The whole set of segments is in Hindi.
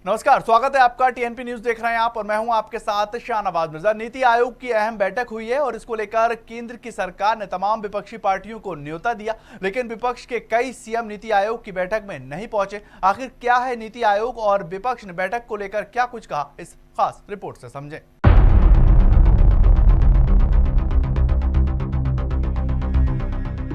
नमस्कार, स्वागत है आपका। टीएनपी न्यूज देख रहे हैं आप और मैं हूं आपके साथ शाहनवाज मिर्जा। नीति आयोग की अहम बैठक हुई है और इसको लेकर केंद्र की सरकार ने तमाम विपक्षी पार्टियों को न्योता दिया, लेकिन विपक्ष के कई सीएम नीति आयोग की बैठक में नहीं पहुंचे। आखिर क्या है नीति आयोग और विपक्ष ने बैठक को लेकर क्या कुछ कहा, इस खास रिपोर्ट से समझें।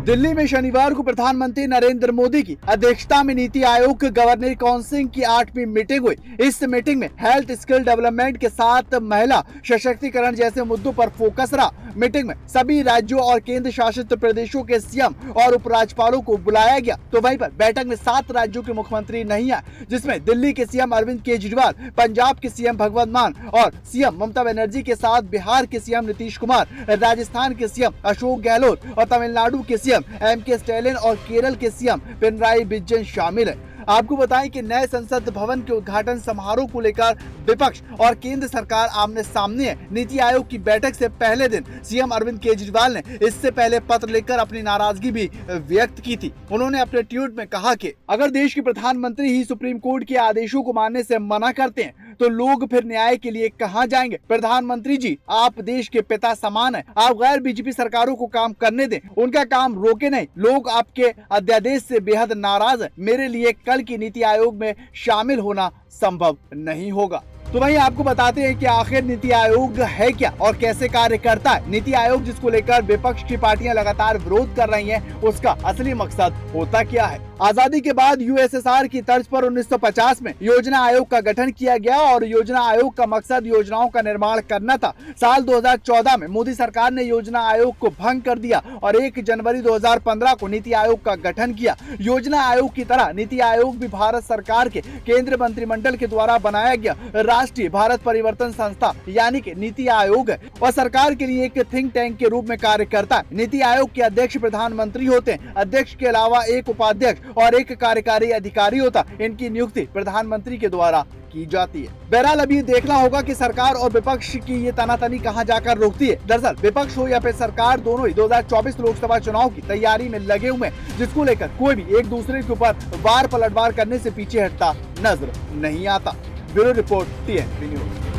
दिल्ली में शनिवार को प्रधानमंत्री नरेंद्र मोदी की अध्यक्षता में नीति आयोग गवर्नर काउंसिल की 8वीं मीटिंग हुई। इस मीटिंग में हेल्थ स्किल डेवलपमेंट के साथ महिला सशक्तिकरण जैसे मुद्दों पर फोकस रहा। मीटिंग में सभी राज्यों और केंद्र शासित प्रदेशों के सीएम और उपराज्यपालों को बुलाया गया। तो वहीं पर बैठक में 7 राज्यों के मुख्यमंत्री नहीं आए, जिसमें दिल्ली के सीएम अरविंद केजरीवाल, पंजाब के सीएम भगवंत मान और सीएम ममता बनर्जी के साथ बिहार के सीएम नीतीश कुमार, राजस्थान के सीएम अशोक गहलोत और तमिलनाडु के सीएम एम.के. स्टैलिन और केरल के सीएम पिनराई विजयन शामिल है। आपको बताएं कि नए संसद भवन के उद्घाटन समारोह को लेकर विपक्ष और केंद्र सरकार आमने सामने है। नीति आयोग की बैठक से पहले दिन सीएम अरविंद केजरीवाल ने इससे पहले पत्र लिखकर अपनी नाराजगी भी व्यक्त की थी। उन्होंने अपने ट्वीट में कहा कि अगर देश के प्रधानमंत्री ही सुप्रीम कोर्ट के आदेशों को मानने से मना करते हैं तो लोग फिर न्याय के लिए कहां जाएंगे। प्रधानमंत्री जी, आप देश के पिता समान हैं। आप गैर बीजेपी सरकारों को काम करने दें, उनका काम रोके नहीं। लोग आपके अध्यादेश से बेहद नाराज हैं। मेरे लिए कल की नीति आयोग में शामिल होना संभव नहीं होगा। तो वहीं आपको बताते हैं कि आखिर नीति आयोग है क्या और कैसे कार्य करता है। नीति आयोग जिसको लेकर विपक्ष की पार्टियां लगातार विरोध कर रही हैं, उसका असली मकसद होता क्या है। आजादी के बाद यूएसएसआर की तर्ज पर 1950 में योजना आयोग का गठन किया गया और योजना आयोग का मकसद योजनाओं का निर्माण करना था। साल 2014 में मोदी सरकार ने योजना आयोग को भंग कर दिया और 1 जनवरी 2015 को नीति आयोग का गठन किया। योजना आयोग की तरह नीति आयोग भी भारत सरकार के केंद्रीय मंत्रिमंडल के द्वारा बनाया गया राष्ट्रीय भारत परिवर्तन संस्था यानी कि नीति आयोग है और सरकार के लिए एक थिंक टैंक के रूप में कार्य करता है। नीति आयोग के अध्यक्ष प्रधानमंत्री होते हैं। अध्यक्ष के अलावा एक उपाध्यक्ष और एक कार्यकारी अधिकारी होता। इनकी नियुक्ति प्रधानमंत्री के द्वारा की जाती है। बहरहाल अभी देखना होगा कि सरकार और विपक्ष की ये तनातनी कहां जाकर रोकती है। दरअसल विपक्ष हो या फिर सरकार, दोनों ही 2024 लोकसभा चुनाव की तैयारी में लगे हुए हैं, जिसको लेकर कोई भी एक दूसरे के ऊपर वार पलटवार करने से पीछे हटता नजर नहीं आता। Bureau report, TNP news.